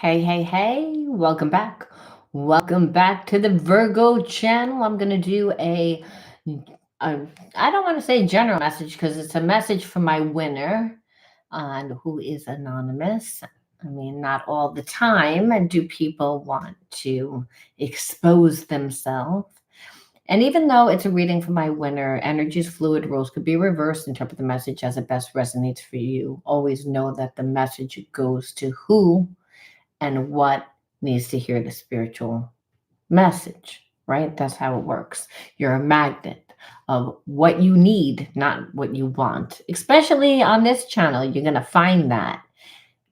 Hey, hey, hey, welcome back. Welcome back to the Virgo channel. I'm going to do a, I don't want to say general message because it's a message for my winner and who is anonymous. I mean, not all the time do people want to expose themselves. And even though it's a reading for my winner, energy is fluid, roles could be reversed. Interpret the message as it best resonates for you. Always know that the message goes to who and what needs to hear the spiritual message, right? That's how it works. You're a magnet of what you need, not what you want. Especially on this channel, you're going to find that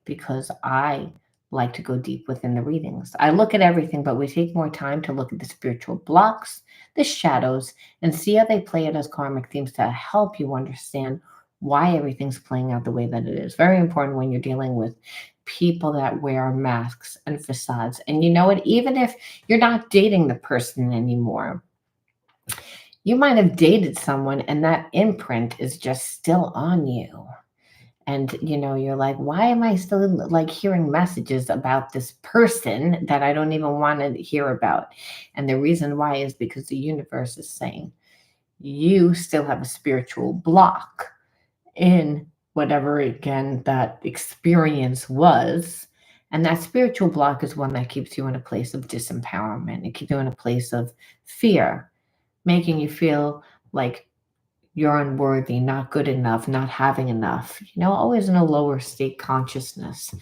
because I like to go deep within the readings. I look at everything, but we take more time to look at the spiritual blocks, the shadows, and see how they play it as karmic themes to help you understand why everything's playing out the way that it is. Very important when you're dealing with people that wear masks and facades. And you know what? Even if you're not dating the person anymore, you might have dated someone and that imprint is just still on you. And you're like, why am I still like hearing messages about this person that I don't even want to hear about? And the reason why is because the universe is saying you still have a spiritual block in whatever again that experience was. And that spiritual block is one that keeps you in a place of disempowerment. It keeps you in a place of fear, making you feel like you're unworthy, not good enough, not having enough, always in a lower state consciousness,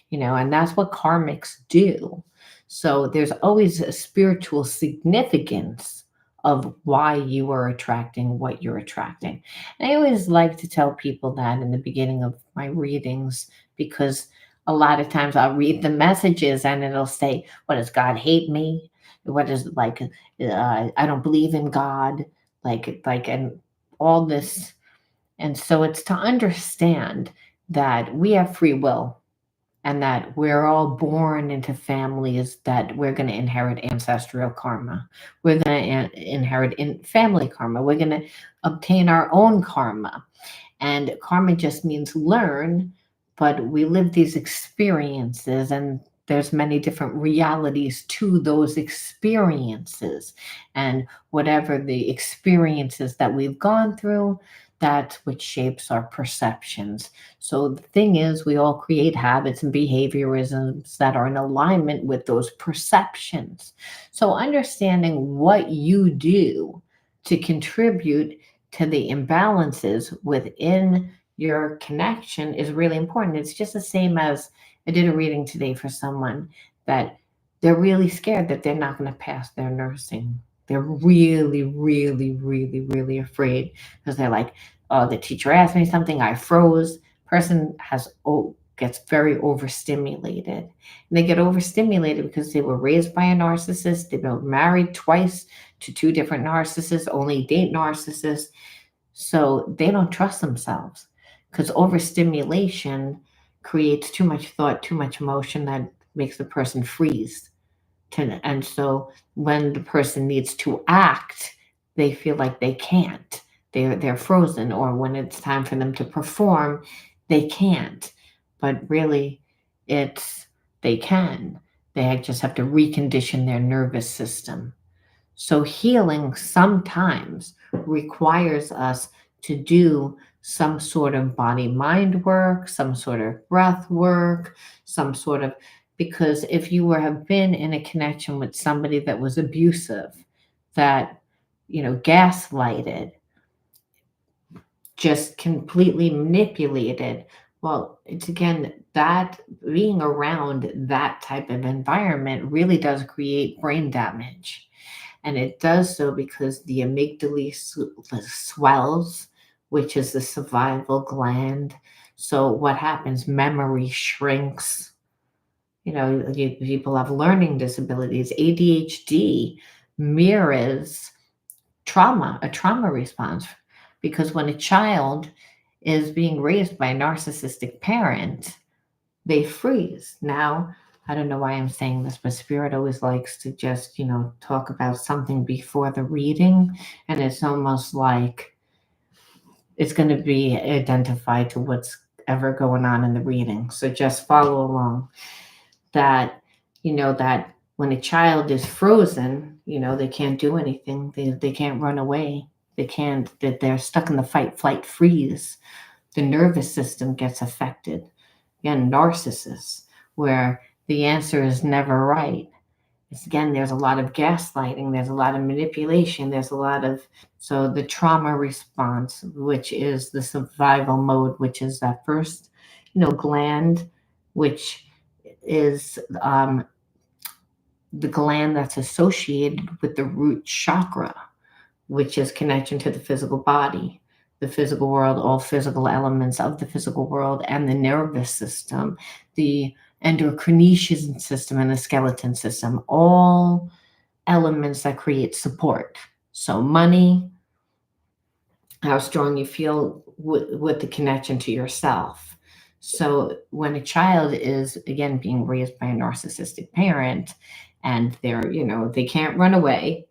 and that's what karmics do. So there's always a spiritual significance of why you are attracting what you're attracting. And I always like to tell people that in the beginning of my readings because a lot of times I'll read the messages and it'll say, what does God hate me? What is like, I don't believe in God, and all this. And so it's to understand that we have free will and that we're all born into families that we're going to inherit ancestral karma. We're going to inherit family karma. We're going to obtain our own karma. And karma just means learn, but we live these experiences and there's many different realities to those experiences. And whatever the experiences that we've gone through, that's what shapes our perceptions. So the thing is, we all create habits and behaviorisms that are in alignment with those perceptions. So understanding what you do to contribute to the imbalances within your connection is really important. It's just the same as I did a reading today for someone that they're really scared that they're not going to pass their nursing. They're really, really, really, really afraid because they're like, oh, the teacher asked me something, I froze. Person gets very overstimulated. And they get overstimulated because they were raised by a narcissist. They've been married twice to two different narcissists, only date narcissists. So they don't trust themselves because overstimulation creates too much thought, too much emotion that makes the person freeze. And so when the person needs to act, they feel like they can't. They're frozen, or when it's time for them to perform, they can't. But really, it's they can. They just have to recondition their nervous system. So healing sometimes requires us to do some sort of body mind work, some sort of breath work, some sort of because if you have been in a connection with somebody that was abusive, that gaslighted, just completely manipulated, well, it's again that being around that type of environment really does create brain damage. And it does so because the amygdala swells, which is the survival gland. So what happens? Memory shrinks. People have learning disabilities. ADHD mirrors a trauma response. Because when a child is being raised by a narcissistic parent, they freeze. Now, I don't know why I'm saying this, but Spirit always likes to just, talk about something before the reading. And it's almost like it's going to be identified to what's ever going on in the reading. So just follow along. that, that when a child is frozen, they can't do anything. They can't run away. They can't, that they're stuck in the fight, flight, freeze. The nervous system gets affected. Again, narcissists, where the answer is never right. It's, again, there's a lot of gaslighting, there's a lot of manipulation, there's a lot of, so the trauma response, which is the survival mode, which is that first, gland, which is the gland that's associated with the root chakra, which is connection to the physical body, the physical world, all physical elements of the physical world, and the nervous system, the endocrine system, and the skeleton system, all elements that create support. So money, how strong you feel with the connection to yourself. So when a child is, again, being raised by a narcissistic parent, and they're, they can't run away,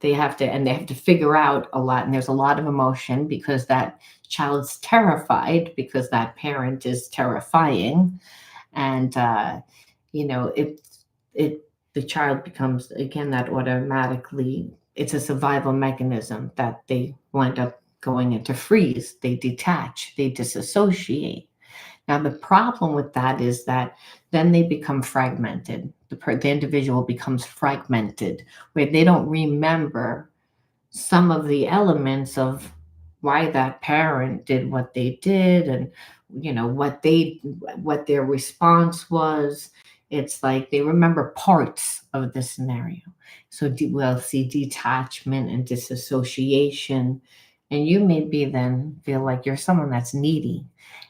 and they have to figure out a lot, and there's a lot of emotion because that child's terrified because that parent is terrifying. And it the child becomes, again, that automatically, it's a survival mechanism that they wind up going into freeze. They detach, they disassociate. Now, the problem with that is that then they become fragmented. The individual becomes fragmented, where they don't remember some of the elements of why that parent did what they did, and what their response was. It's like they remember parts of the scenario. So we'll see detachment and disassociation, and you maybe then feel like you're someone that's needy.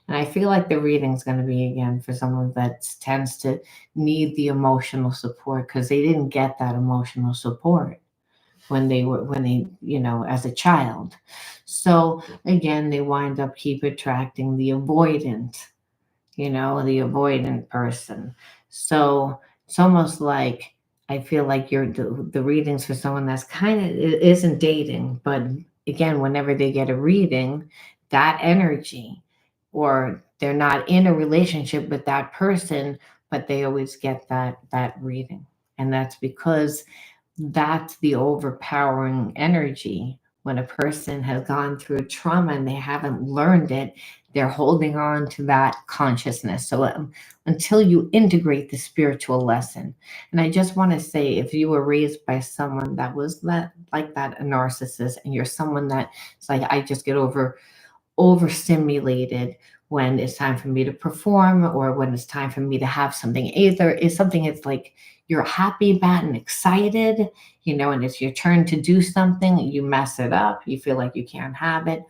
And I feel like the reading's going to be, again, for someone that tends to need the emotional support because they didn't get that emotional support when they as a child. So again, they wind up keep attracting the avoidant person. So it's almost like, I feel like the readings for someone that's kind of isn't dating, but again, whenever they get a reading, that energy, or they're not in a relationship with that person, but they always get that reading. And that's because that's the overpowering energy. When a person has gone through trauma and they haven't learned it, they're holding on to that consciousness. So until you integrate the spiritual lesson, and I just want to say, if you were raised by someone that was like that, a narcissist, and you're someone that it's like, I just get overstimulated when it's time for me to perform, or when it's time for me to have something. Either is something it's like you're happy about and excited, and it's your turn to do something, you mess it up, you feel like you can't have it,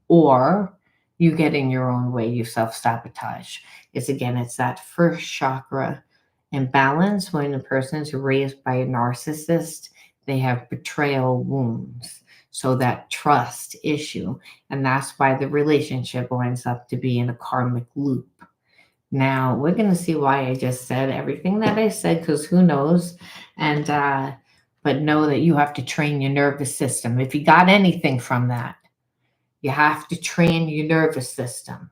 or you get in your own way, you self-sabotage. It's that first chakra imbalance. When a person is raised by a narcissist, they have betrayal wounds. So that trust issue, and that's why the relationship winds up to be in a karmic loop. Now we're going to see why I just said everything that I said, because who knows. And but know that you have to train your nervous system. If you got anything from that, you have to train your nervous system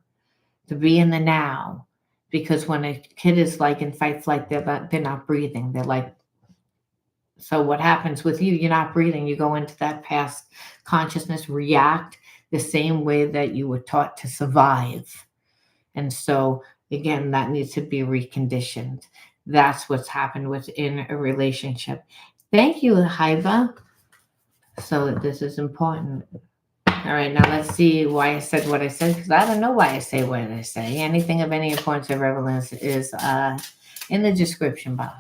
to be in the now. Because when a kid is like in fight flight, they're not breathing. They're like, so what happens with you? You're not breathing. You go into that past consciousness, react the same way that you were taught to survive. And so again, that needs to be reconditioned. That's what's happened within a relationship. Thank you, Haiba. So this is important. All right, now let's see why I said what I said, because I don't know why I say what I say. Anything of any importance or relevance is in the description box.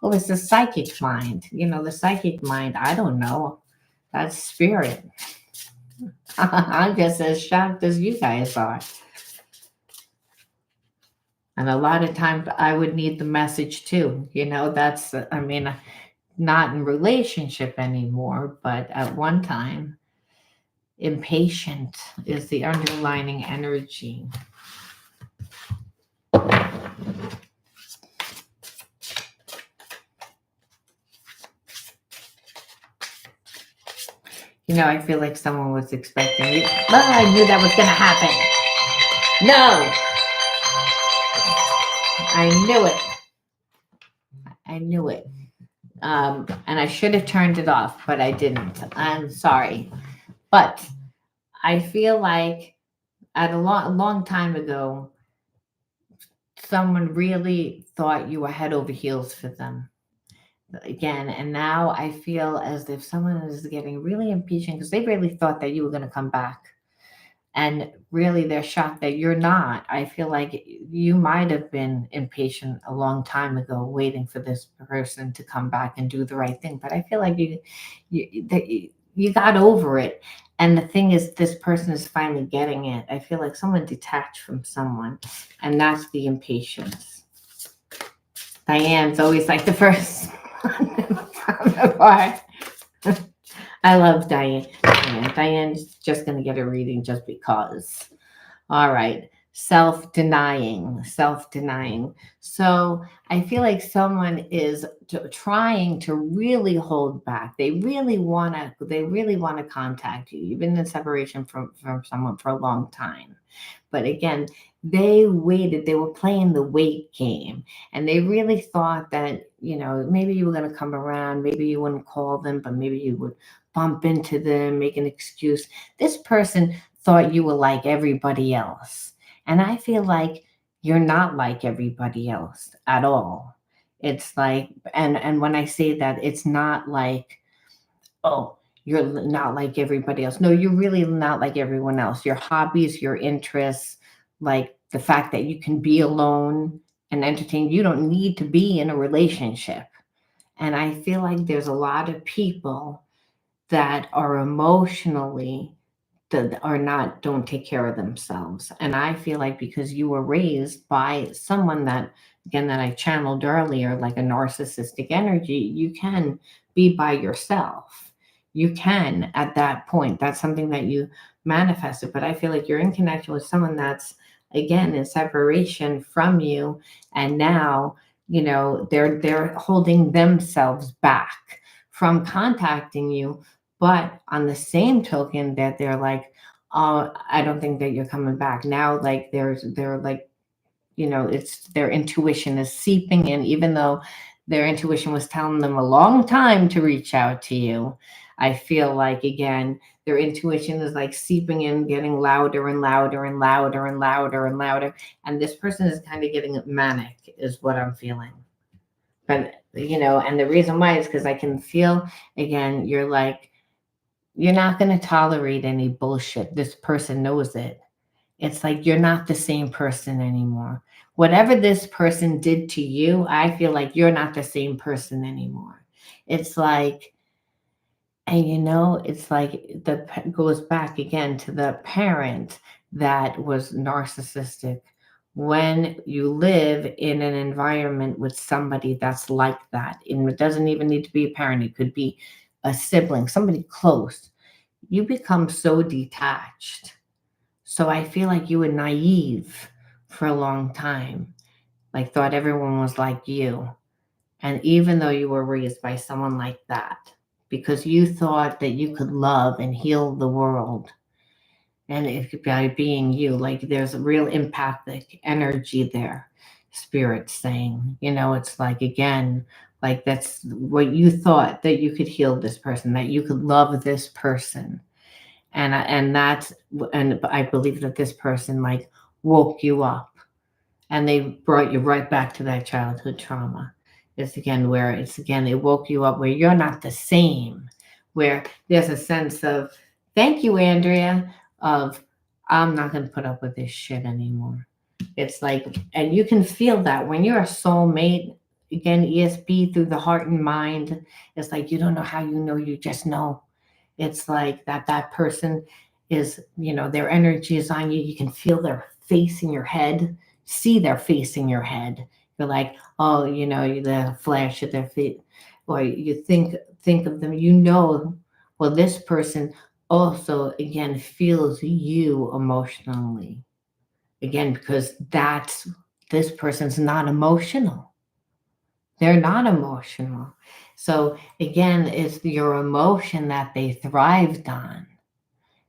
Well, it's the psychic mind. The psychic mind, I don't know. That's spirit. I'm just as shocked as you guys are. And a lot of times I would need the message too. That's, not in relationship anymore, but at one time, impatient is the underlining energy. I feel like someone was expecting you. Oh, I knew that was going to happen. No. I knew it. I knew it. And I should have turned it off, but I didn't. I'm sorry. But I feel like at a long time ago, someone really thought you were head over heels for them again. And now I feel as if someone is getting really impatient because they really thought that you were going to come back. And really, they're shocked that you're not. I feel like you might have been impatient a long time ago, waiting for this person to come back and do the right thing. But I feel like you got over it. And the thing is, this person is finally getting it. I feel like someone detached from someone, and that's the impatience. Diane's always like the first one from the part. I love Diane. Diane's just going to get a reading just because. All right. Self-denying, self-denying. So I feel like someone is trying to really hold back. They really want to contact you. You've been in separation from someone for a long time. But again, they waited, they were playing the wait game. And they really thought that, maybe you were going to come around, maybe you wouldn't call them, but maybe you would bump into them, make an excuse. This person thought you were like everybody else. And I feel like you're not like everybody else at all. It's like, and when I say that, it's not like, oh, you're not like everybody else. No, you're really not like everyone else. Your hobbies, your interests, like the fact that you can be alone and entertain, you don't need to be in a relationship. And I feel like there's a lot of people that are emotionally that are not don't take care of themselves. And I feel like because you were raised by someone that, again, that I channeled earlier, like a narcissistic energy, you can be by yourself. You can at that point. That's something that you manifested. But I feel like you're in connection with someone that's, again, in separation from you. And now, they're holding themselves back from contacting you, but on the same token, that they're like, oh, I don't think that you're coming back now. Like they're like, it's their intuition is seeping in, even though their intuition was telling them a long time to reach out to you. I feel like, again, their intuition is like seeping in, getting louder and louder and louder and louder and louder. And this person is kind of getting manic, is what I'm feeling. But, and the reason why is because I can feel, again, you're not going to tolerate any bullshit. This person knows it. It's like you're not the same person anymore. Whatever this person did to you, I feel like you're not the same person anymore. It's like, and it's like goes back again to the parent that was narcissistic. When you live in an environment with somebody that's like that, and it doesn't even need to be a parent, it could be a sibling, somebody close, you become so detached. So I feel like you were naive for a long time, like thought everyone was like you. And even though you were raised by someone like that, because you thought that you could love and heal the world, and if by being you, like there's a real empathic energy there, spirit saying, it's like, again, like that's what you thought, that you could heal this person, that you could love this person. And I believe that this person like woke you up, and they brought you right back to that childhood trauma. It's again where it woke you up where you're not the same, where there's a sense of, thank you, Andrea, of, I'm not going to put up with this shit anymore. It's like, and you can feel that when you're a soulmate, again, ESP through the heart and mind. It's like, you don't know how you know, you just know. It's like that person is, their energy is on you. You can feel their face in your head, see their face in your head. You're like, oh, the flash of their feet, or you think of them. Well, this person also, again, feels you emotionally. Again, because this person's not emotional. They're not emotional. So again, it's your emotion that they thrived on.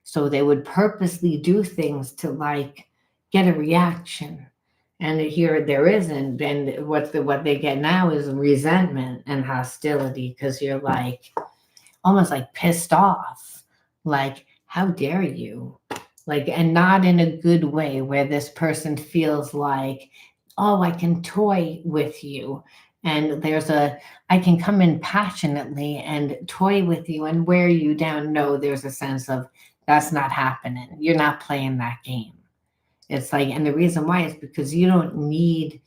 So they would purposely do things to like get a reaction. And here there isn't. And what they get now is resentment and hostility, because you're like almost like pissed off. Like, how dare you? Like, and not in a good way where this person feels like, oh, I can toy with you. And I can come in passionately and toy with you and wear you down. No, there's a sense of that's not happening. You're not playing that game. It's like, and the reason why is because you don't need,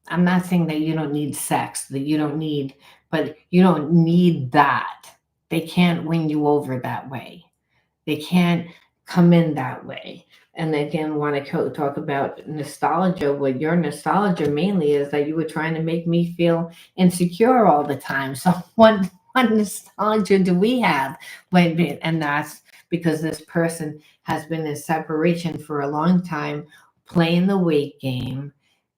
I'm not saying that you don't need sex, that you don't need, but you don't need that. They can't win you over that way. They can't come in that way. And again, want to talk about nostalgia. What your nostalgia mainly is that you were trying to make me feel insecure all the time. So what nostalgia do we have? And that's because this person has been in separation for a long time, playing the weight game.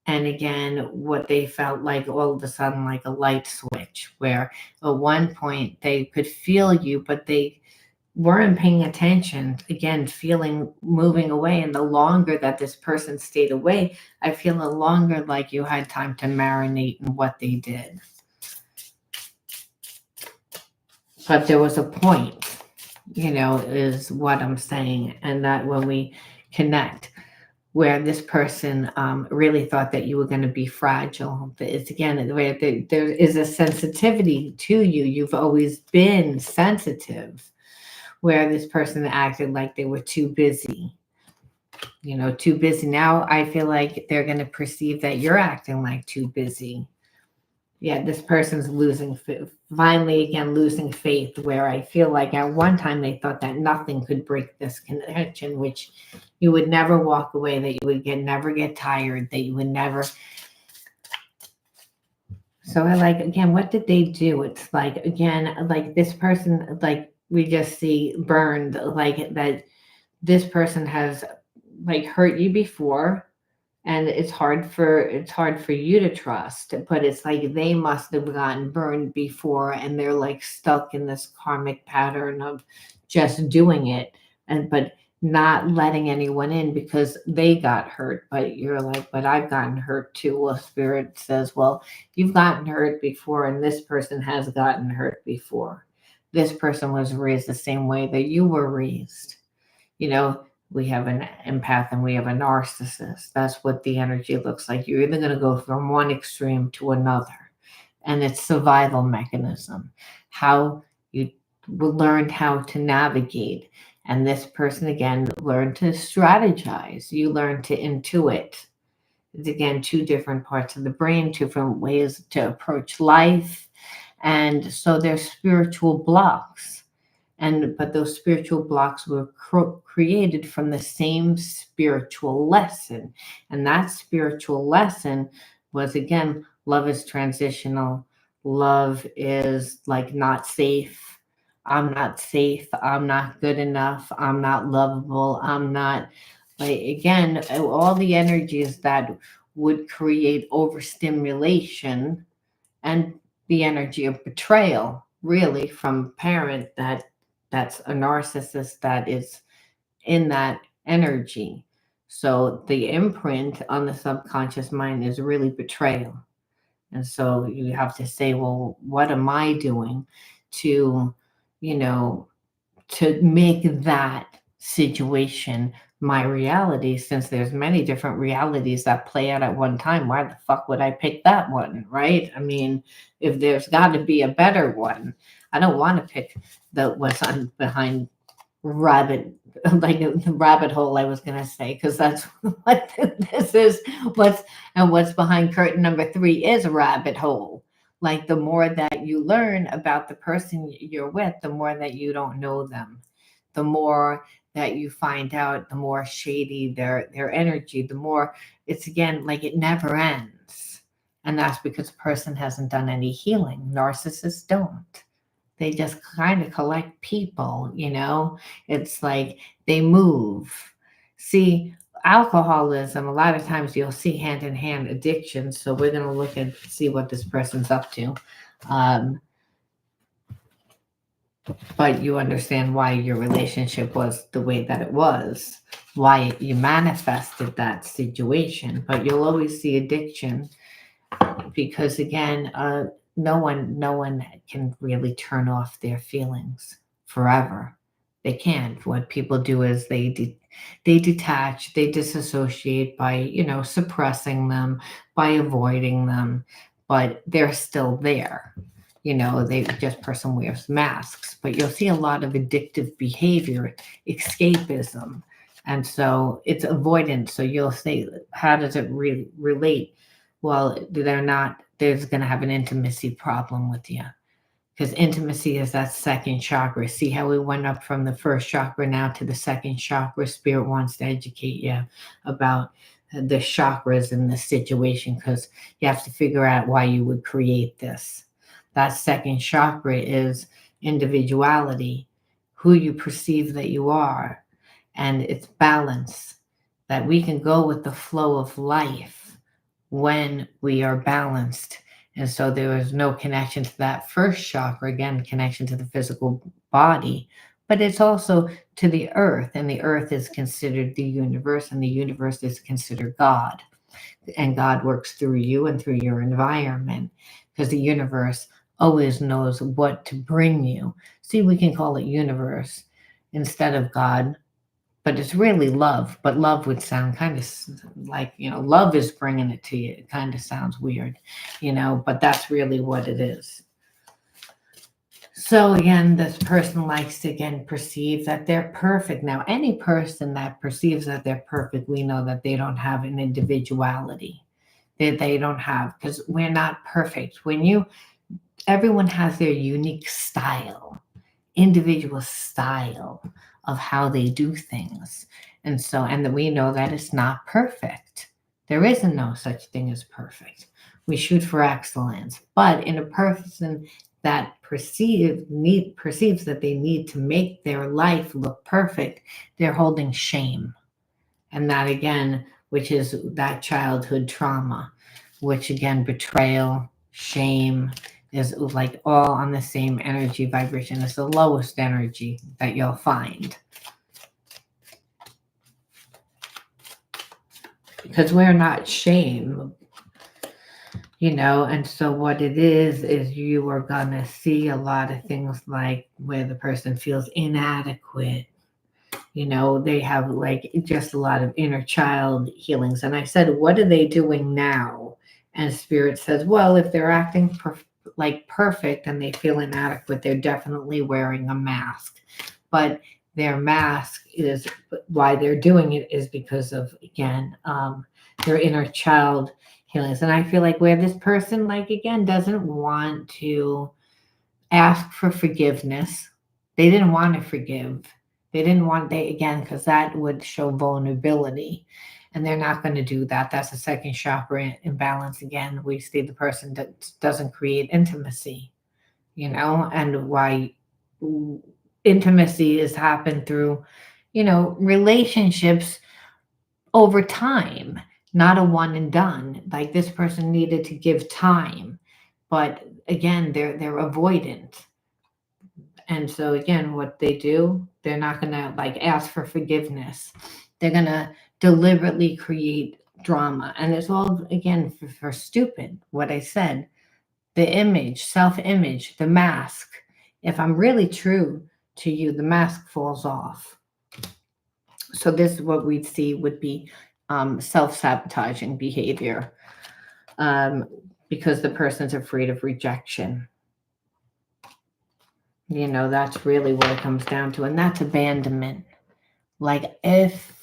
And again, what they felt like all of a sudden, like a light switch, where at one point they could feel you, but they weren't paying attention, again feeling moving away. And the longer that this person stayed away, I feel the longer like you had time to marinate in what they did. But there was a point, is what I'm saying. And that when we connect, where this person really thought that you were going to be fragile. It's again the way that there is a sensitivity to you. You've always been sensitive, where this person acted like they were too busy. Too busy. Now I feel like they're going to perceive that you're acting like too busy. Yeah, this person's finally again losing faith, where I feel like at one time they thought that nothing could break this connection, which you would never walk away, that you would never get tired, that you would never. So I like, again, what did they do? It's like, again, like this person, like we just see burned, like that this person has like hurt you before, and it's hard for you to trust, but it's like they must have gotten burned before, and they're like stuck in this karmic pattern of just doing it, and but not letting anyone in because they got hurt. But you're like, but I've gotten hurt too. Well, spirit says, well, you've gotten hurt before, and this person has gotten hurt before. This person was raised the same way that you were raised. We have an empath and we have a narcissist. That's what the energy looks like. You're either going to go from one extreme to another. And it's survival mechanism, how you learned how to navigate. And this person, again, learned to strategize. You learn to intuit. It's, again, two different parts of the brain, two different ways to approach life. And so there's spiritual blocks. But those spiritual blocks were created from the same spiritual lesson. And that spiritual lesson was, again, love is transitional. Love is like not safe. I'm not safe. I'm not good enough. I'm not lovable. I'm not, like, again, all the energies that would create overstimulation, and the energy of betrayal, really, from parent that's a narcissist that is in that energy. So the imprint on the subconscious mind is really betrayal. And so you have to say, well, what am I doing to, to make that situation my reality, since there's many different realities that play out at one time? Why the fuck would I pick that one, right? I mean, if there's got to be a better one, I don't want to pick what's on behind rabbit, like the rabbit hole, I was gonna say, because that's what this is. What's behind curtain number 3 is a rabbit hole. Like, the more that you learn about the person you're with, the more that you don't know them, the more that you find out, the more shady their energy, the more it's, again, like it never ends. And that's because the person hasn't done any healing. Narcissists don't. They just kind of collect people. It's like they move. See, alcoholism, a lot of times you'll see hand in hand addiction. So we're going to look and see what this person's up to. but you understand why your relationship was the way that it was, why you manifested that situation. But you'll always see addiction because, again, no one can really turn off their feelings forever. They can't. What people do is they detach, they disassociate by, suppressing them, by avoiding them, but they're still there. They just person wears masks, but you'll see a lot of addictive behavior, escapism, and so it's avoidance. So you'll say, how does it really relate? Well, there's going to have an intimacy problem with you, because intimacy is that second chakra. See how we went up from the first chakra now to the second chakra? Spirit wants to educate you about the chakras in this situation, because you have to figure out why you would create this. That second chakra is individuality, who you perceive that you are, and it's balance, that we can go with the flow of life when we are balanced. And so there is no connection to that first chakra, again, connection to the physical body, but it's also to the earth. And the earth is considered the universe, and the universe is considered God. And God works through you and through your environment, because the universe always knows what to bring you. See, we can call it universe instead of God, but it's really love. But love would sound kind of like, love is bringing it to you. It kind of sounds weird, but that's really what it is. So again, this person likes to, again, perceive that they're perfect. Now, any person that perceives that they're perfect, we know that they don't have an individuality, that they don't have, because we're not perfect. Everyone has their unique style, individual style of how they do things. And that we know that it's not perfect. There isn't no such thing as perfect. We shoot for excellence. But in a person that perceives that they need to make their life look perfect, they're holding shame. And that, again, which is that childhood trauma, which, again, betrayal, shame, is like all on the same energy vibration. It's the lowest energy that you'll find. Because we're not shame, and so what it is you are going to see a lot of things like where the person feels inadequate. They have like just a lot of inner child healings. And I said, what are they doing now? And Spirit says, well, if they're acting like perfect and they feel inadequate, they're definitely wearing a mask. But their mask is, why they're doing it is because of, again, their inner child healings. And I feel like where this person, like, again, doesn't want to ask for forgiveness. They didn't want to forgive. Again, because that would show vulnerability. And they're not going to do that. That's a second chakra imbalance. Again, we see the person that doesn't create intimacy, and why intimacy is happened through, relationships over time, not a one and done. Like this person needed to give time, but again, they're avoidant. And so again, what they do, they're not gonna like ask for forgiveness. They're gonna deliberately create drama. And it's all, again, for stupid, what I said. The image, self-image, the mask. If I'm really true to you, the mask falls off. So this is what we'd see would be self-sabotaging behavior, because the person's afraid of rejection. That's really what it comes down to. And that's abandonment. Like, if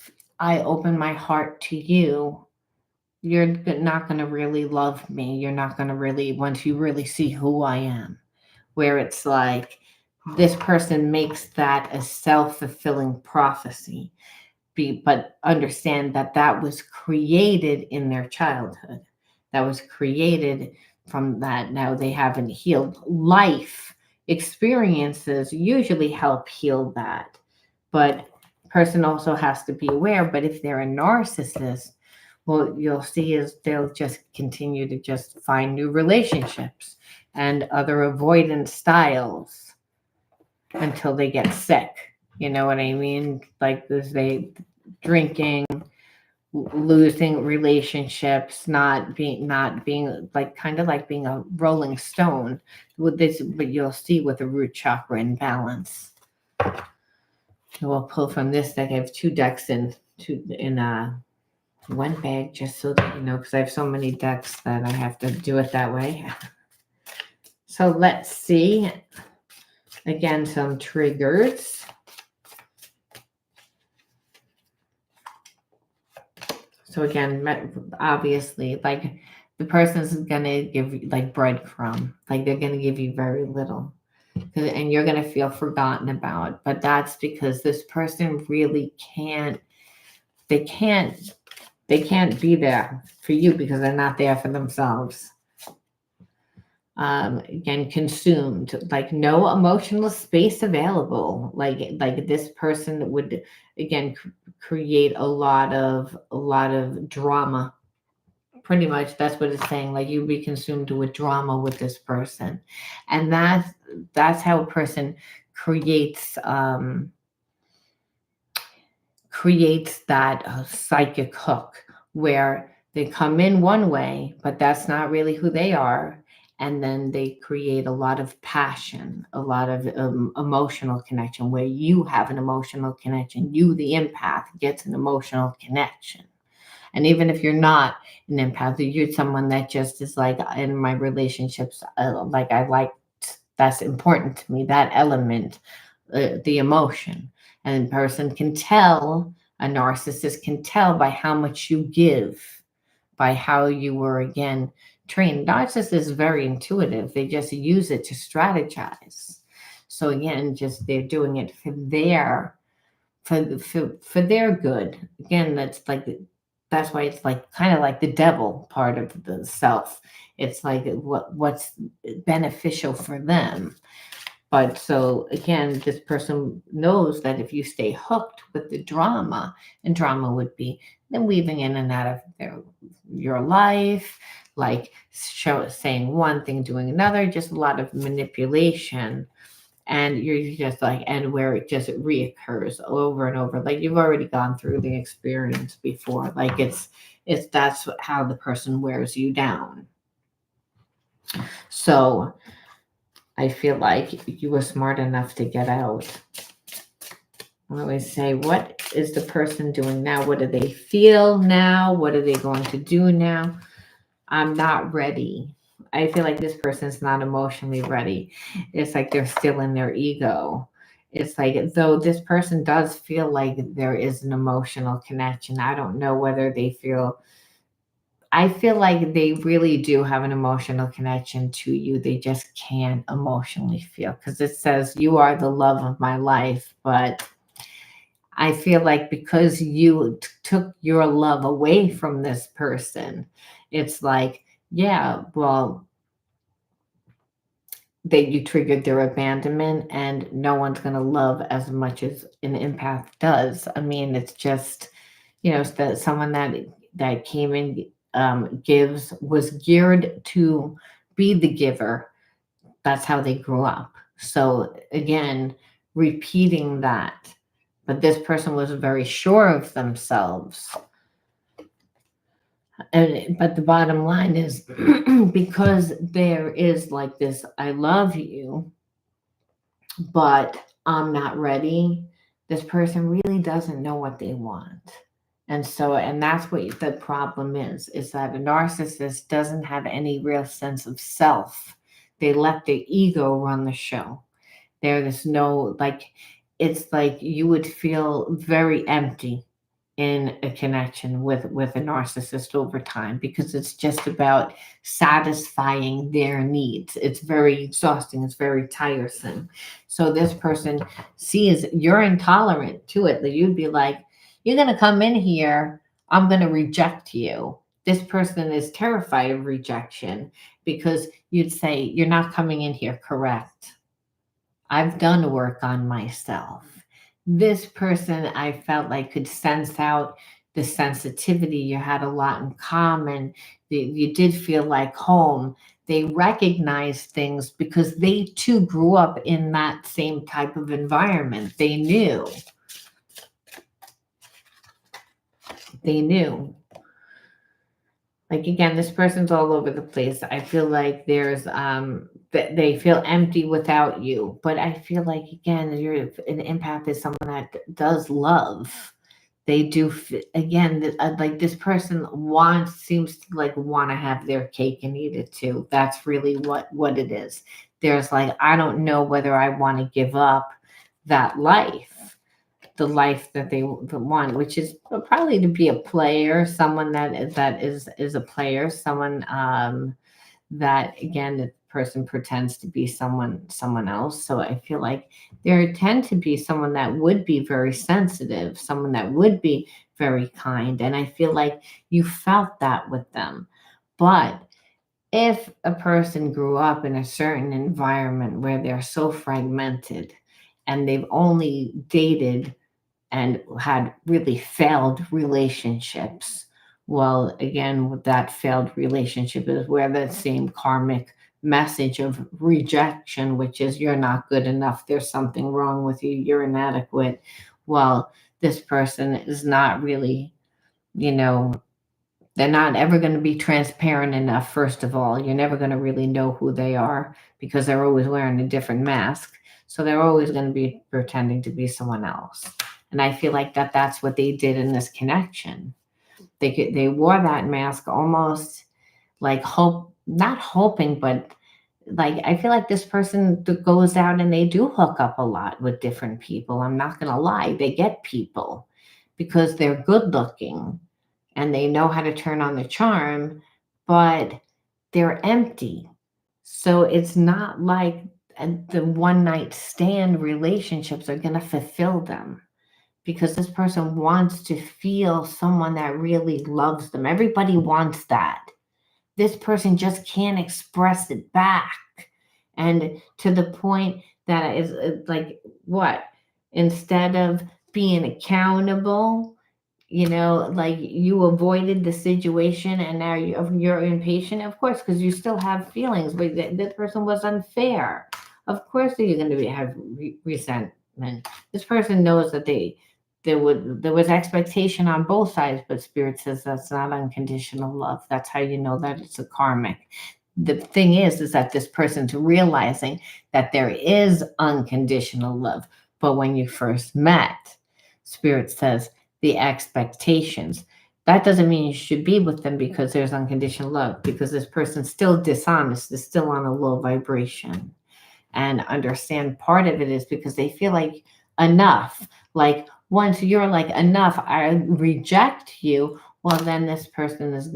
I open my heart to you, you're not going to really love me. You're not going to really, once you really see who I am, where it's like this person makes that a self-fulfilling prophecy. But understand that that was created in their childhood. That was created from that. Now they haven't healed. Life experiences usually help heal that. But person also has to be aware. But if they're a narcissist, what you'll see is they'll just continue to just find new relationships and other avoidance styles. until they get sick. You know what I mean? Like this, they drinking, losing relationships, not being like kind of like being a rolling stone with this, but you'll see with the root chakra imbalance. So we'll pull from this deck. I have two decks in one bag, just so that you know, because I have so many decks that I have to do it that way. So let's see. Again, some triggers. So again, obviously, like the person's gonna give you like breadcrumb, like they're gonna give you very little, and you're gonna feel forgotten about. But that's because this person really can't. They can't. They can't be there for you because they're not there for themselves. Again, consumed, like no emotional space available. Like this person would again create a lot of drama. Pretty much that's what it's saying. Like you'd be consumed with drama with this person, and that's how a person creates creates that psychic hook where they come in one way, but that's not really who they are. And then they create a lot of passion, a lot of emotional connection where you have an emotional connection. You, the empath, gets an emotional connection. And even if you're not an empath, you're someone that just is like in my relationships, like I like that's important to me, that element, the emotion. And a person can tell, a narcissist can tell by how much you give, by how you were again trained. Narcissists is very intuitive. They just use it to strategize. So again, just they're doing it for their good. Again, that's why it's like kind of like the devil part of the self. It's like what's beneficial for them. But so again, this person knows that if you stay hooked with the drama, and drama would be them weaving in and out of your life, like saying one thing, doing another, just a lot of manipulation. And you're just like, and where it just reoccurs over and over. Like you've already gone through the experience before. Like it's that's how the person wears you down. So I feel like you were smart enough to get out. I always say, what is the person doing now? What do they feel now? What are they going to do now? I'm not ready. I feel like this person's not emotionally ready. It's like they're still in their ego. It's like, though this person does feel like there is an emotional connection. I don't know whether they feel I feel like they really do have an emotional connection to you. They just can't emotionally feel because it says you are the love of my life. But I feel like because you took your love away from this person, it's like, yeah, well, that you triggered their abandonment, and no one's going to love as much as an empath does. I mean, it's just, it's that someone that came in, gives, was geared to be the giver. That's how they grew up. So again, repeating that, but this person was very sure of themselves. And but the bottom line is because there is like this, I love you, but I'm not ready. This person really doesn't know what they want. And that's what the problem is that a narcissist doesn't have any real sense of self. They let their ego run the show. There's no, like, it's like you would feel very empty in a connection with a narcissist over time because it's just about satisfying their needs. It's very exhausting, it's very tiresome. So this person sees you're intolerant to it, that you'd be like, you're going to come in here, I'm going to reject you. This person is terrified of rejection because you'd say, you're not coming in here correct. I've done work on myself. This person, I felt like, could sense out the sensitivity. You had a lot in common. You did feel like home. They recognize things because they too grew up in that same type of environment. They knew. Like again, this person's all over the place. I feel like there's they feel empty without you. But I feel like again, you're an empath is someone that does love. They do again like this person wants seems to like want to have their cake and eat it too. That's really what it is. There's like I don't know whether I want to give up that life, the life that they want, which is probably to be a player, someone that is a player, someone that again the person pretends to be someone else. So I feel like there tend to be someone that would be very sensitive, someone that would be very kind, and I feel like you felt that with them. But if a person grew up in a certain environment where they're so fragmented and they've only dated and had really failed relationships. Well, again, with that failed relationship is where that same karmic message of rejection, which is you're not good enough, there's something wrong with you, you're inadequate. Well, this person is not really, you know, they're not ever going to be transparent enough, first of all. You're never going to really know who they are because they're always wearing a different mask. So they're always going to be pretending to be someone else. And I feel like that's what they did in this connection. They wore that mask almost like not hoping, but like I feel like this person goes out and they do hook up a lot with different people. I'm not going to lie. They get people because they're good looking and they know how to turn on the charm, but they're empty. So it's not like the one night stand relationships are going to fulfill them because this person wants to feel someone that really loves them. Everybody wants that. This person just can't express it back. And to the point that is like, what? Instead of being accountable, like you avoided the situation and now you're impatient, of course, because you still have feelings, but that person was unfair. Of course, you're going to have resentment. This person knows that there was expectation on both sides, but spirit says that's not unconditional love. That's how you know that it's a karmic. The thing is that this person's realizing that there is unconditional love, but when you first met, spirit says the expectations. That doesn't mean you should be with them because there's unconditional love, because this person's still dishonest, is still on a low vibration. And understand part of it is because they feel like enough. Like once you're like enough, I reject you. Well, then this person is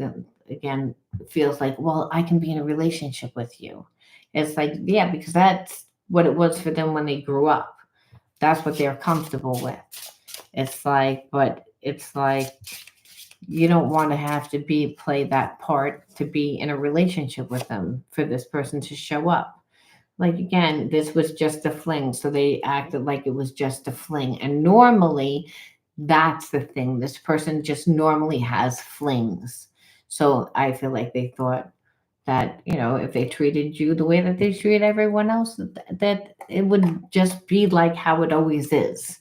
again feels like, well, I can be in a relationship with you. It's like, yeah, because that's what it was for them when they grew up. That's what they're comfortable with. It's like, but it's like you don't want to have to play that part to be in a relationship with them for this person to show up. Like again, this was just a fling, so they acted like it was just a fling. And normally, that's the thing. This person just normally has flings. So I feel like they thought that, if they treated you the way that they treat everyone else, that it would just be like how it always is.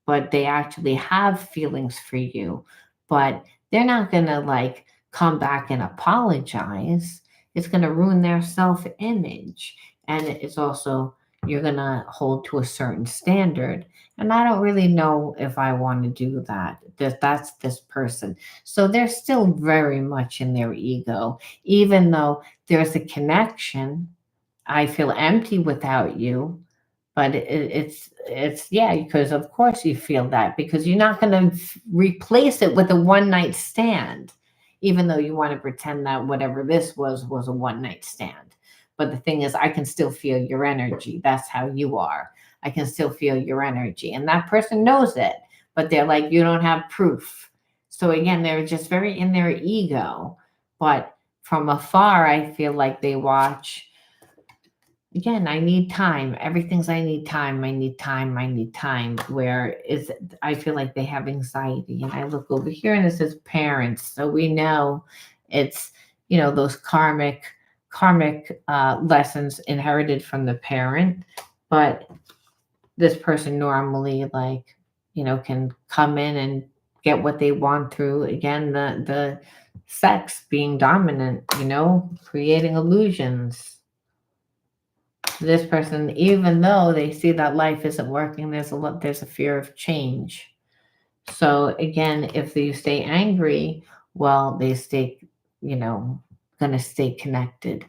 But they actually have feelings for you, but they're not going to like come back and apologize. It's going to ruin their self image. And it's also, you're going to hold to a certain standard. And I don't really know if I want to do that. That's this person. So they're still very much in their ego, even though there's a connection. I feel empty without you, but it's yeah, because of course you feel that because you're not going to replace it with a one night stand, even though you want to pretend that whatever this was a one night stand. But the thing is, I can still feel your energy. That's how you are. I can still feel your energy, and that person knows it, but they're like, you don't have proof. So again, they're just very in their ego, but from afar, I feel like they watch. Again, I need time. Everything's I need time. I need time. I need time. Where is I feel like they have anxiety. And I look over here and it says parents. So we know it's, those karmic lessons inherited from the parent, but this person normally, like, can come in and get what they want through, again, the sex being dominant, creating illusions. This person, even though they see that life isn't working, there's a fear of change. So again, if you stay angry, well, they stay, you know, gonna stay connected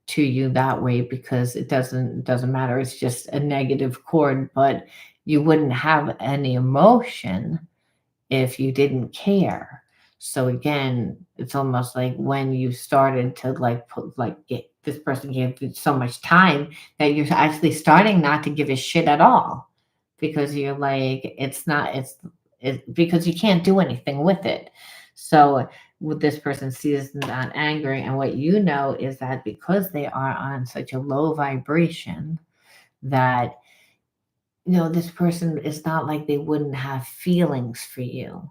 to you that way, because it doesn't matter. It's just a negative chord, but you wouldn't have any emotion if you didn't care. So again, it's almost like when you started to like put like get this person gave you so much time that you're actually starting not to give a shit at all, because you're like, it's not it because you can't do anything with it. So with this person sees that angry, and what you know is that because they are on such a low vibration, that this person is not like they wouldn't have feelings for you,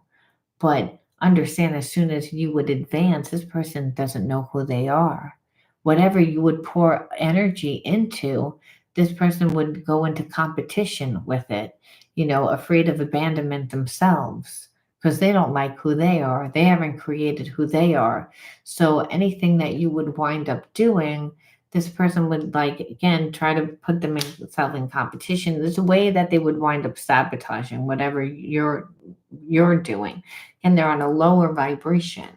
but understand, as soon as you would advance, this person doesn't know who they are. Whatever you would pour energy into, this person would go into competition with it, afraid of abandonment themselves, because they don't like who they are. They haven't created who they are. So anything that you would wind up doing, this person would, like, again, try to put themselves in competition. There's a way that they would wind up sabotaging whatever you're doing, and they're on a lower vibration,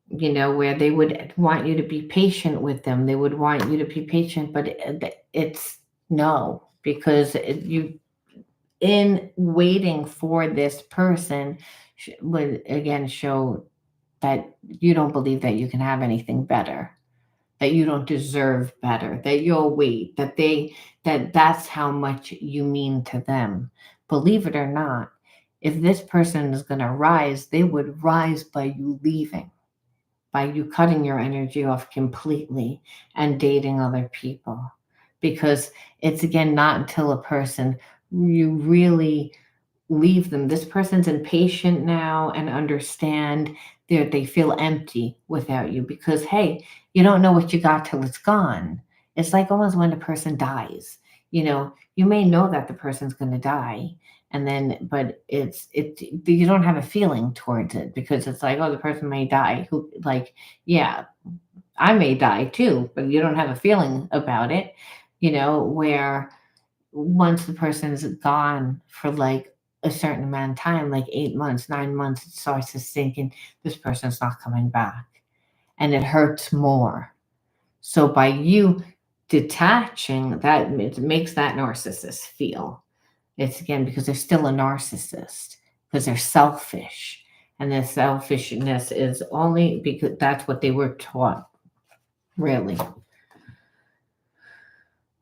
where they would want you to be patient with them. They would want you to be patient, but it's no, because you, in waiting for this person, would again show that you don't believe that you can have anything better, that you don't deserve better, that you'll wait, that's how much you mean to them. Believe it or not, if this person is going to rise, they would rise by you leaving, by you cutting your energy off completely and dating other people. Because it's, again, not until a person, you really leave them. This person's impatient now and understand they feel empty without you, because hey, you don't know what you got till it's gone. It's like almost when a person dies. You may know that the person's going to die, and then, but you don't have a feeling towards it, because it's like, oh, the person may die. Who, like, yeah, I may die too, but you don't have a feeling about it. Where once the person's gone for like a certain amount of time, like 8 months, 9 months, it starts to sink in. This person's not coming back, and it hurts more. So by you detaching, that it makes that narcissist feel. It's, again, because they're still a narcissist, because they're selfish, and their selfishness is only because that's what they were taught, really.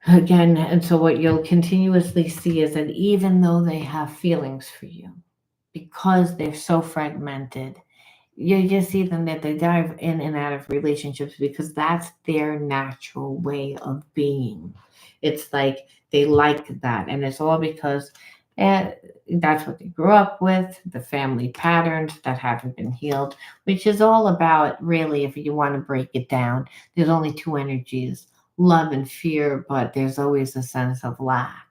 Again, and so what you'll continuously see is that even though they have feelings for you, because they're so fragmented, you just see them that they dive in and out of relationships because that's their natural way of being. It's like they like that, and it's all because that's what they grew up with, the family patterns that haven't been healed, which is all about, really, if you want to break it down, there's only two energies: love and fear, but there's always a sense of lack,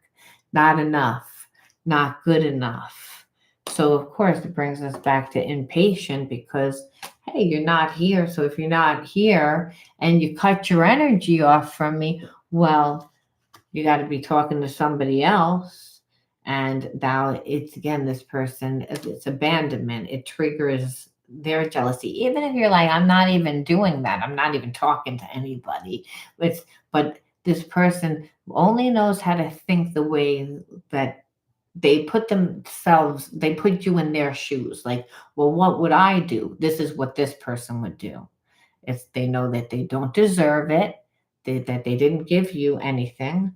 not enough, not good enough. So, of course, it brings us back to impatient, because, hey, you're not here. So, if you're not here and you cut your energy off from me, well, you got to be talking to somebody else. And now it's, again, this person, it's abandonment. It triggers their jealousy. Even if you're like, I'm not even doing that, I'm not even talking to anybody. But this person only knows how to think the way that they put you in their shoes. Like, well, what would I do? This is what this person would do. It's, they know that they don't deserve it, that they didn't give you anything,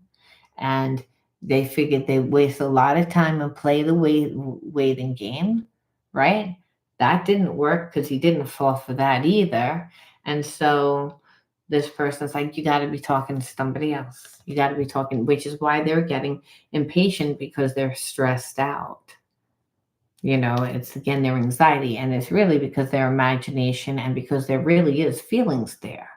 and they figured they waste a lot of time and play the waiting game, right? That didn't work because he didn't fall for that either. And so this person's like, you got to be talking to somebody else. You got to be talking, which is why they're getting impatient, because they're stressed out. It's again their anxiety, and it's really because their imagination and because there really is feelings there.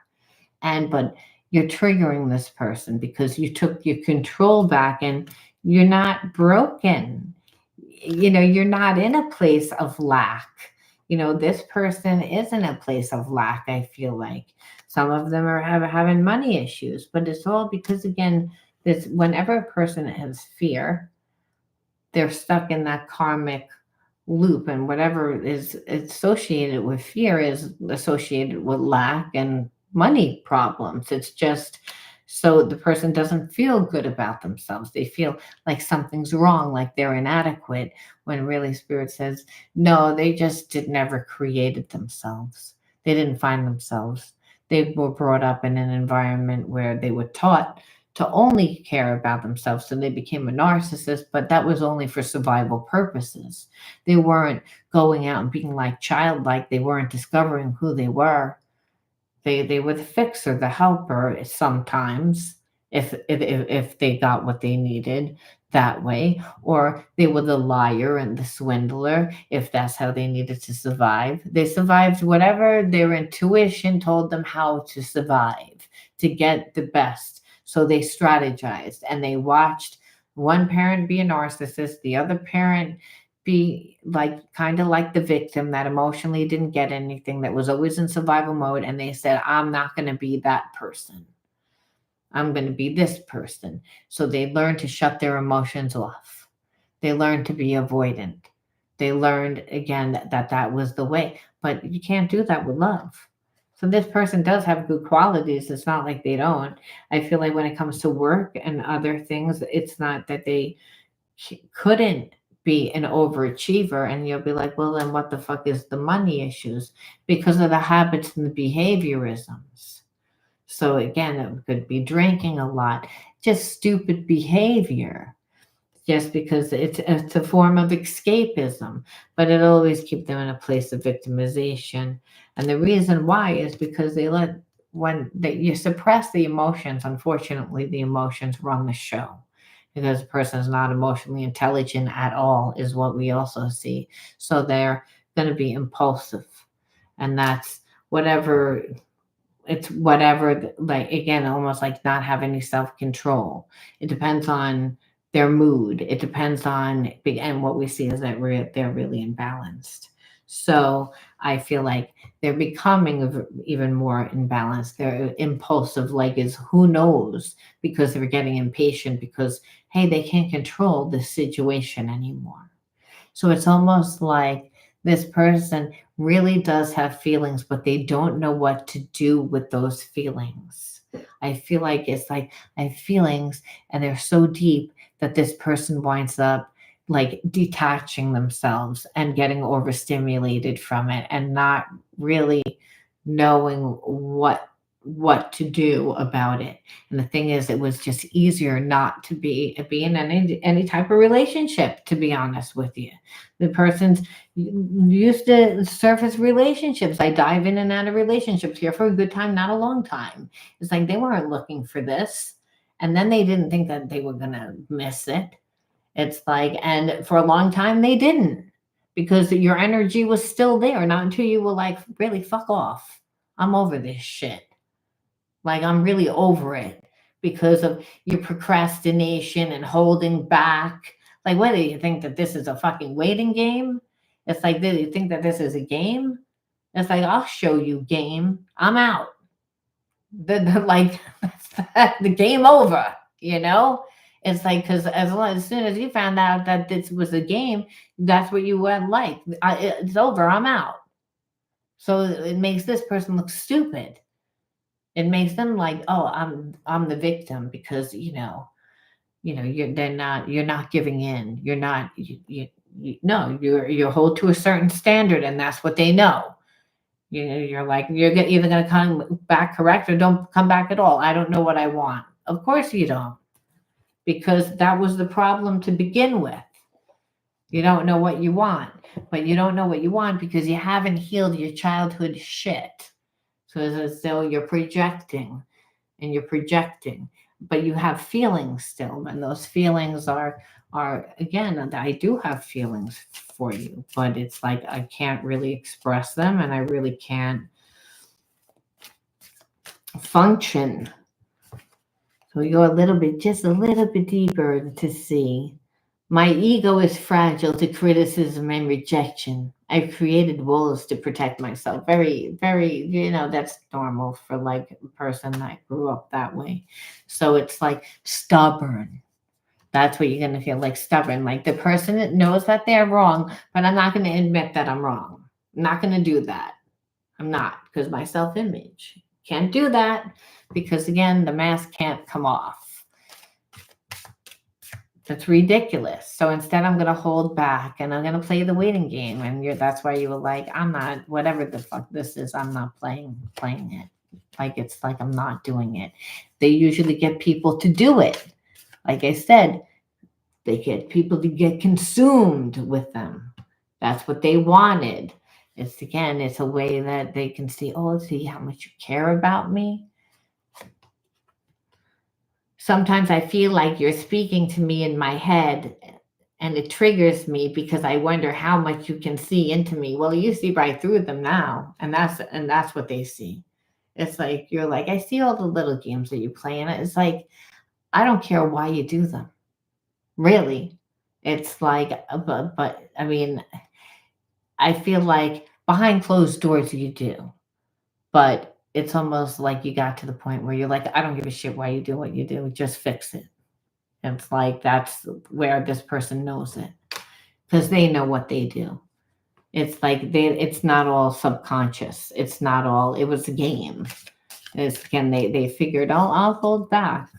But you're triggering this person because you took your control back, and you're not broken. You're not in a place of lack. This person is in a place of lack. I feel like some of them are having money issues, but it's all because, again, this whenever a person has fear, they're stuck in that karmic loop, and whatever is associated with fear is associated with lack and money problems. It's just so the person doesn't feel good about themselves. They feel like something's wrong, like they're inadequate, when really spirit says no, they just did never created themselves. They didn't find themselves. They were brought up in an environment where they were taught to only care about themselves, so they became a narcissist, but that was only for survival purposes. They weren't going out and being like childlike. They weren't discovering who they were. They were the fixer, the helper sometimes, if they got what they needed that way, or they were the liar and the swindler if that's how they needed to survive. They survived whatever their intuition told them how to survive, to get the best. So they strategized and they watched one parent be a narcissist, the other parent be like kind of like the victim that emotionally didn't get anything, that was always in survival mode, and they said, I'm not going to be that person. I'm going to be this person. So they learned to shut their emotions off. They learned to be avoidant. They learned again that was the way. But you can't do that with love. So this person does have good qualities. It's not like they don't. I feel like when it comes to work and other things, it's not that they couldn't be an overachiever, and you'll be like, well, then what the fuck is the money issues? Because of the habits and the behaviorisms. So again, it could be drinking a lot, just stupid behavior, just because it's a form of escapism, but it'll always keep them in a place of victimization. And the reason why is because you suppress the emotions, unfortunately, the emotions run the show. Because a person is not emotionally intelligent at all, is what we also see. So they're going to be impulsive. And that's whatever it's whatever, like again, almost like not have any self-control. It depends on their mood. It depends on, and what we see is that they're really imbalanced. So I feel like they're becoming even more imbalanced. They're impulsive, like is who knows, because they're getting impatient because hey, they can't control the situation anymore. So it's almost like this person really does have feelings, but they don't know what to do with those feelings. I feel like it's like I have feelings and they're so deep that this person winds up like detaching themselves and getting overstimulated from it and not really knowing what to do about it. And the thing is, it was just easier not to be in any type of relationship, to be honest with you. The person's used to surface relationships. I dive in and out of relationships here for a good time, not a long time. It's like they weren't looking for this. And then they didn't think that they were gonna miss it. It's like, and for a long time they didn't, because your energy was still there, not until you were like, really fuck off. I'm over this shit. Like I'm really over it because of your procrastination and holding back. Like, what do you think, that this is a fucking waiting game? It's like, do you think that this is a game? It's like, I'll show you game. I'm out. Like the game over, you know? It's like, because as soon as you found out that this was a game, that's what you went like. It's over. I'm out. So it makes this person look stupid. It makes them like, oh, I'm the victim because you're not giving in. You're not no, you're hold to a certain standard, and that's what they know. You're like, either going to come back correct or don't come back at all. I don't know what I want. Of course you don't, because that was the problem to begin with. You don't know what you want, but you don't know what you want because you haven't healed your childhood shit. So it's as though you're projecting and you're projecting. but you have feelings still, and those feelings are again, I do have feelings for you, but it's like I can't really express them, and I really can't function. So we go a little bit, just a little bit deeper to see. My ego is fragile to criticism and rejection. I've created walls to protect myself. Very, very, that's normal for like a person that grew up that way. So it's like stubborn. That's what you're going to feel, like stubborn. Like the person that knows that they're wrong, but I'm not going to admit that I'm wrong. I'm not going to do that. I'm not, because my self image can't do that, because again, the mask can't come off. That's ridiculous. So instead, I'm going to hold back and I'm going to play the waiting game. And that's why you were like, I'm not, whatever the fuck this is, I'm not playing it. Like, it's like I'm not doing it. They usually get people to do it. Like I said, they get people to get consumed with them. That's what they wanted. It's a way that they can see, oh, see how much you care about me. Sometimes I feel like you're speaking to me in my head, and it triggers me because I wonder how much you can see into me. Well, you see right through them now, and that's what they see. It's like you're like, I see all the little games that you play, and it's like, I don't care why you do them. Really. It's like, but I mean, I feel like behind closed doors you do, but it's almost like you got to the point where you're like, I don't give a shit why you do what you do, just fix it. It's like that's where this person knows it, because they know what they do. It's like it's not all subconscious. It's not all. It was a game. It's again they figured, oh, I'll hold back.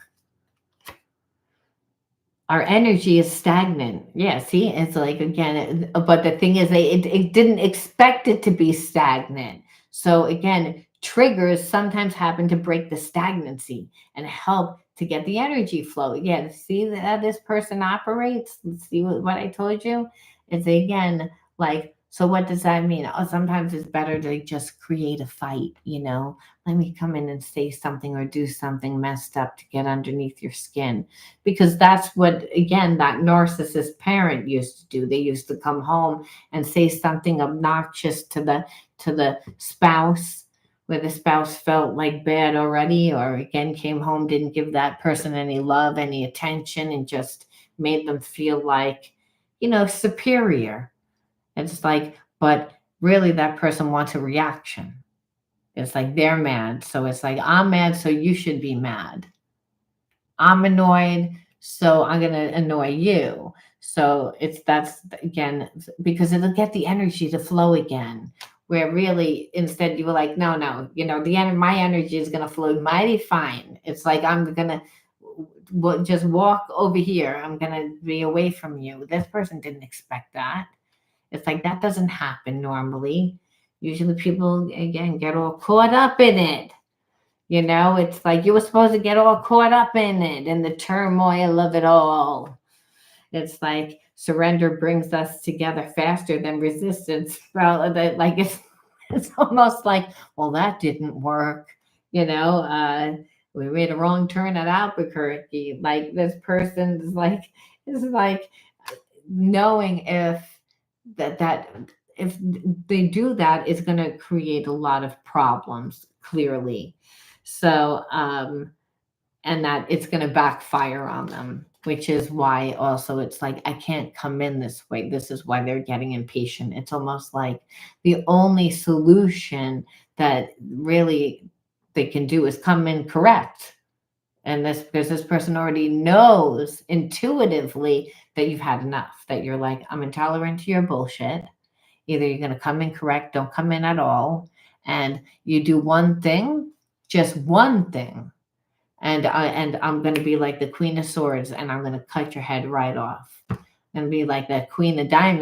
Our energy is stagnant. Yeah, see, it's like again, but the thing is, it didn't expect it to be stagnant. So again, triggers sometimes happen to break the stagnancy and help to get the energy flow. Yeah, see how this person operates. See what I told you. It's again like, so what does that mean? Oh, sometimes it's better to just create a fight. Let me come in and say something or do something messed up to get underneath your skin, because that's what again that narcissist parent used to do. They used to come home and say something obnoxious to the spouse, where the spouse felt like bad already, or again came home, didn't give that person any love, any attention, and just made them feel like superior. It's like, but really that person wants a reaction. It's like they're mad, so it's like, I'm mad, so you should be mad. I'm annoyed, so I'm going to annoy you. So that's again, because it'll get the energy to flow again. Where really, instead, you were like, no, my energy is going to flow mighty fine. It's like, I'm going to just walk over here. I'm going to be away from you. This person didn't expect that. It's like, that doesn't happen normally. Usually people, again, get all caught up in it. It's like you were supposed to get all caught up in it, in the turmoil of it all. It's like surrender brings us together faster than resistance. Well, like it's almost like, well, that didn't work. We made a wrong turn at Albuquerque. Like this person is like knowing that if they do that, it's going to create a lot of problems, clearly. So, and that it's going to backfire on them, which is why also it's like, I can't come in this way. This is why they're getting impatient. It's almost like the only solution that really they can do is come in correct. And because this person already knows intuitively that you've had enough, that you're like, I'm intolerant to your bullshit. Either you're going to come in correct, don't come in at all, and you do one thing, just one thing, and I'm going to be like the Queen of Swords, and I'm going to cut your head right off, and be like that Queen of Diamonds.